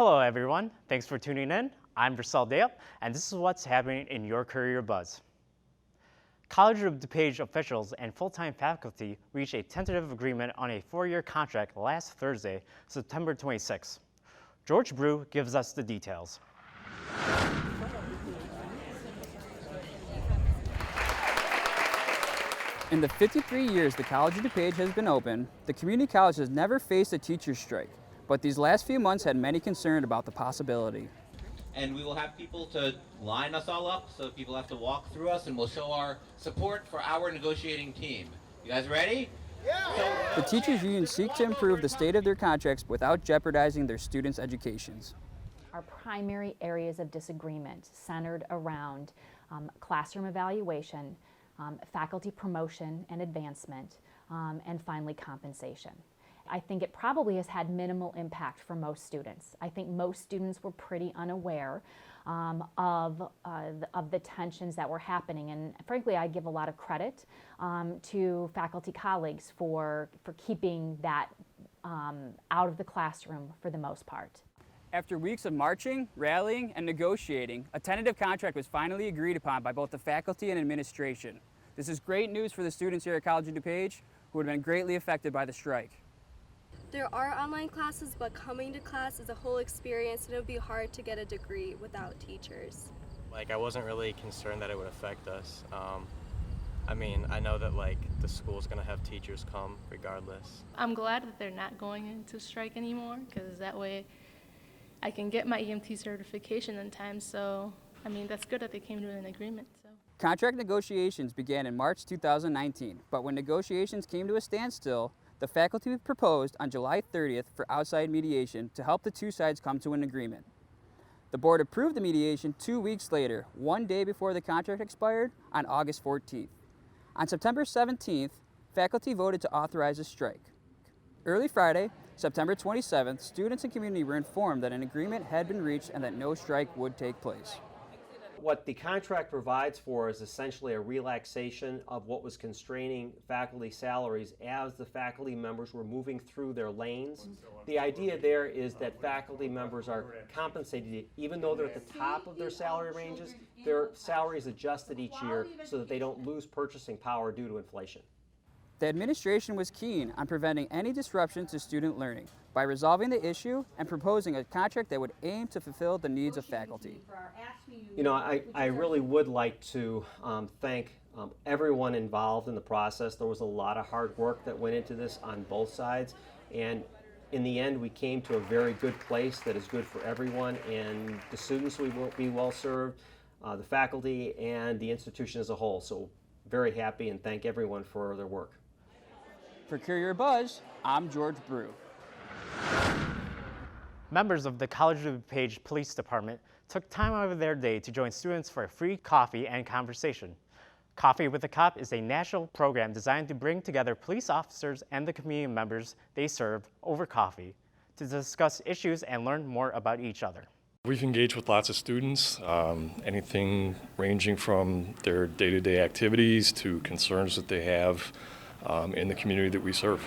Hello everyone, thanks for tuning in. I'm Versal Dale, and this is what's happening in your Courier Buzz. College of DuPage officials and full-time faculty reached a tentative agreement on a 4-year contract last Thursday, September 26. George Brew gives us the details. In the 53 years the College of DuPage has been open, the community college has never faced a teacher's strike, but these last few months had many concerned about the possibility. And we will have people to line us all up, so people have to walk through us, and we'll show our support for our negotiating team. You guys ready? Yeah! The teachers unions seek to improve the state of their contracts without jeopardizing their students' educations. Our primary areas of disagreement centered around classroom evaluation, faculty promotion and advancement, and finally compensation. I think it probably has had minimal impact for most students. I think most students were pretty unaware of the tensions that were happening, and frankly I give a lot of credit to faculty colleagues for keeping that out of the classroom for the most part. After weeks of marching, rallying, and negotiating, a tentative contract was finally agreed upon by both the faculty and administration. This is great news for the students here at College of DuPage who would have been greatly affected by the strike. There are online classes, but coming to class is a whole experience, and it would be hard to get a degree without teachers. I wasn't really concerned that it would affect us. I know that the school's gonna have teachers come regardless. I'm glad that they're not going into strike anymore, because that way I can get my EMT certification in time. So, that's good that they came to an agreement. So. Contract negotiations began in March 2019, but when negotiations came to a standstill, the faculty proposed on July 30th for outside mediation to help the two sides come to an agreement. The board approved the mediation 2 weeks later, one day before the contract expired, on August 14th. On September 17th, faculty voted to authorize a strike. Early Friday, September 27th, students and community were informed that an agreement had been reached and that no strike would take place. What the contract provides for is essentially a relaxation of what was constraining faculty salaries as the faculty members were moving through their lanes. The idea there is that faculty members are compensated, even though they're at the top of their salary ranges, their salary is adjusted each year so that they don't lose purchasing power due to inflation. The administration was keen on preventing any disruption to student learning by resolving the issue and proposing a contract that would aim to fulfill the needs of faculty. I really would like to thank everyone involved in the process. There was a lot of hard work that went into this on both sides, and in the end we came to a very good place that is good for everyone, and the students will be well served, the faculty, and the institution as a whole. So very happy, and thank everyone for their work. For Courier Buzz, I'm George Brew. Members of the College of DuPage Police Department took time out of their day to join students for a free coffee and conversation. Coffee with a Cop is a national program designed to bring together police officers and the community members they serve over coffee to discuss issues and learn more about each other. We've engaged with lots of students, anything ranging from their day-to-day activities to concerns that they have in the community that we serve.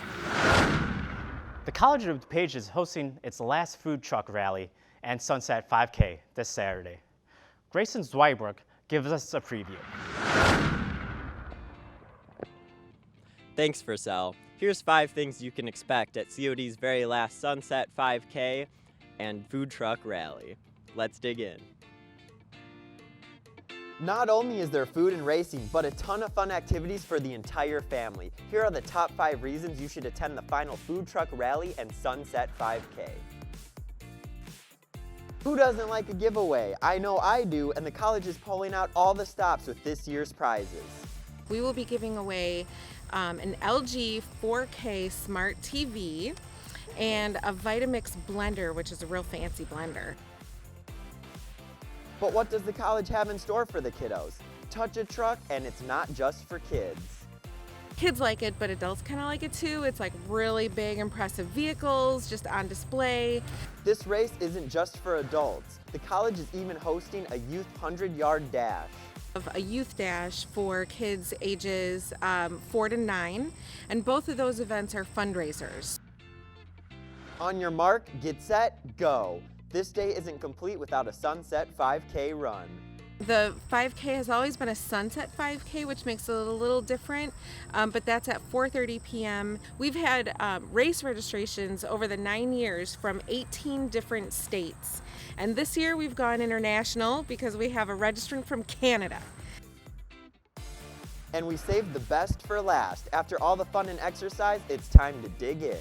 The College of DuPage is hosting its last food truck rally and Sunset 5K this Saturday. Grayson Zwybrook gives us a preview. Thanks, Versal. Here's 5 things you can expect at COD's very last Sunset 5K and food truck rally. Let's dig in. Not only is there food and racing, but a ton of fun activities for the entire family. Here are the top 5 reasons you should attend the final food truck rally and Sunset 5K. Who doesn't like a giveaway? I know I do, and the college is pulling out all the stops with this year's prizes. We will be giving away an LG 4K Smart TV and a Vitamix blender, which is a real fancy blender. But what does the college have in store for the kiddos? Touch a truck, and it's not just for kids. Kids like it, but adults kind of like it too. It's like really big, impressive vehicles just on display. This race isn't just for adults. The college is even hosting a youth 100-yard dash. A youth dash for kids ages 4 to 9, and both of those events are fundraisers. On your mark, get set, go. This day isn't complete without a Sunset 5K run. The 5K has always been a sunset 5K, which makes it a little different, but that's at 4:30 p.m. We've had race registrations over the 9 years from 18 different states. And this year we've gone international because we have a registrant from Canada. And we saved the best for last. After all the fun and exercise, it's time to dig in.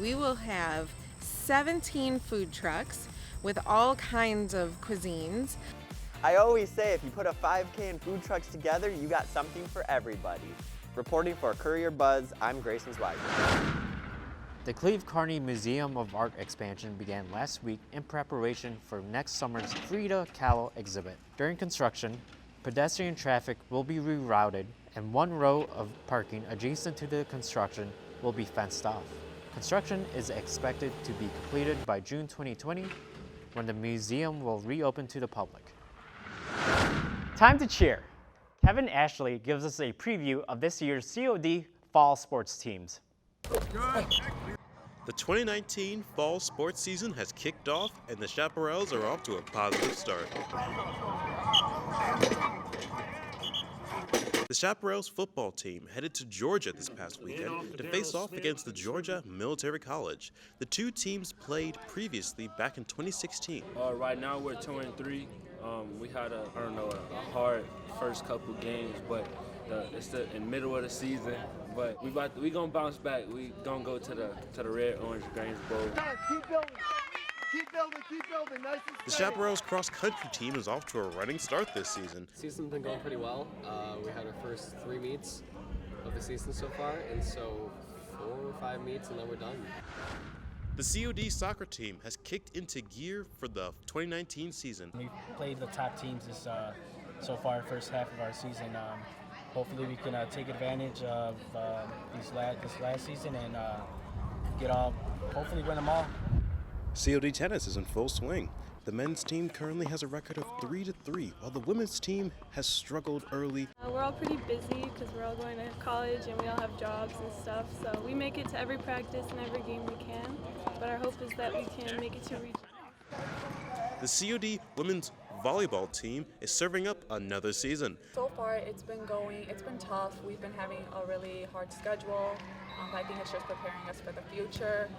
We will have 17 food trucks with all kinds of cuisines. I always say if you put a 5K and food trucks together, you got something for everybody. Reporting for Courier Buzz, I'm Grayson Zweigman. The Cleve Carney Museum of Art expansion began last week in preparation for next summer's Frida Kahlo exhibit. During construction, pedestrian traffic will be rerouted and one row of parking adjacent to the construction will be fenced off. Construction is expected to be completed by June 2020, when the museum will reopen to the public. Time to cheer. Kevin Ashley gives us a preview of this year's COD fall sports teams. The 2019 fall sports season has kicked off and the Chaparrals are off to a positive start. The Chaparrals football team headed to Georgia this past weekend to face off against the Georgia Military College. The two teams played previously back in 2016. Right now we're 2-3. We had a hard first couple games, but it's in the middle of the season. But we gonna bounce back. We gonna go to the Red Orange Grange Bowl. Keep building. Keep building. Nice and The Chaparrals cross-country team is off to a running start this season. Season's been going pretty well. We had our first 3 meets of the season so far, and so 4 or 5 meets, and then we're done. The COD soccer team has kicked into gear for the 2019 season. We've played the top teams so far, first half of our season. Hopefully we can take advantage of this last season and hopefully win them all. COD tennis is in full swing. The men's team currently has a record of 3-3, while the women's team has struggled early. We're all pretty busy because we're all going to college and we all have jobs and stuff, so we make it to every practice and every game we can, but our hope is that we can make it to region. The COD women's volleyball team is serving up another season. So far it's been tough. We've been having a really hard schedule. I think it's just preparing us for the future.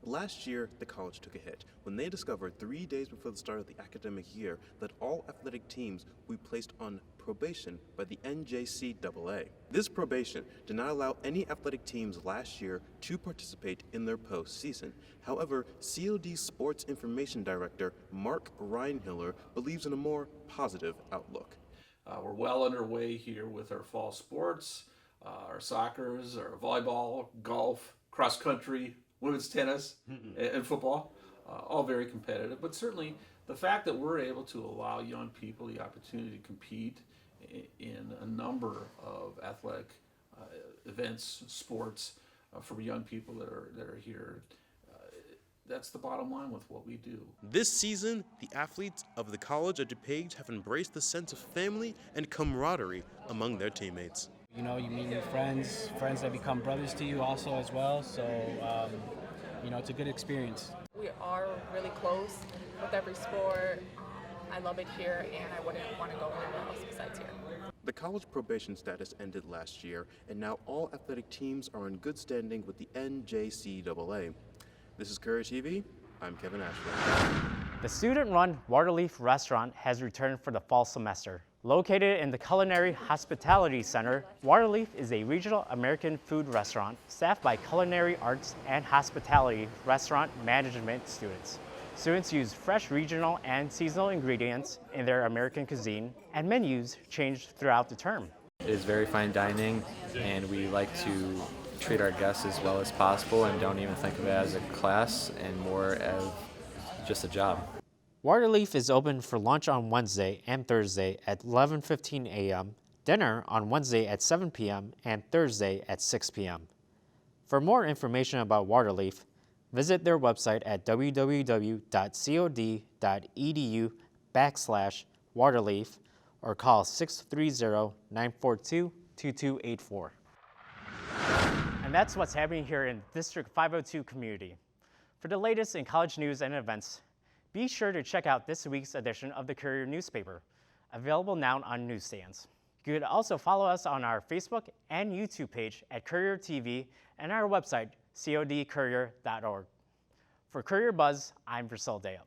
Last year, the college took a hit when they discovered 3 days before the start of the academic year that all athletic teams will be placed on probation by the NJCAA. This probation did not allow any athletic teams last year to participate in their postseason. However, COD Sports Information Director Mark Reinhiller believes in a more positive outlook. We're well underway here with our fall sports, our soccers, our volleyball, golf, cross country, women's tennis, and football, all very competitive. But certainly the fact that we're able to allow young people the opportunity to compete in a number of athletic events, sports, for young people that are here, that's the bottom line with what we do. This season, the athletes of the College of DuPage have embraced the sense of family and camaraderie among their teammates. You know, you meet new friends that become brothers to you also as well, so it's a good experience. We are really close with every sport. I love it here and I wouldn't want to go anywhere else besides here. The college probation status ended last year, and now all athletic teams are in good standing with the NJCAA. This is Courier TV. I'm Kevin Ashley. The student-run Waterleaf restaurant has returned for the fall semester. Located in the Culinary Hospitality Center, Waterleaf is a regional American food restaurant staffed by culinary arts and hospitality restaurant management students. Students use fresh regional and seasonal ingredients in their American cuisine, and menus change throughout the term. It is very fine dining, and we like to treat our guests as well as possible and don't even think of it as a class and more as just a job. Waterleaf is open for lunch on Wednesday and Thursday at 11:15 a.m., dinner on Wednesday at 7 p.m., and Thursday at 6 p.m. For more information about Waterleaf, visit their website at www.cod.edu/Waterleaf or call 630-942-2284. And that's what's happening here in District 502 community. For the latest in college news and events, Be sure to check out this week's edition of the Courier newspaper, available now on newsstands. You could also follow us on our Facebook and YouTube page at Courier TV and our website, codcourier.org. For Courier Buzz, I'm Priscilla Dayup.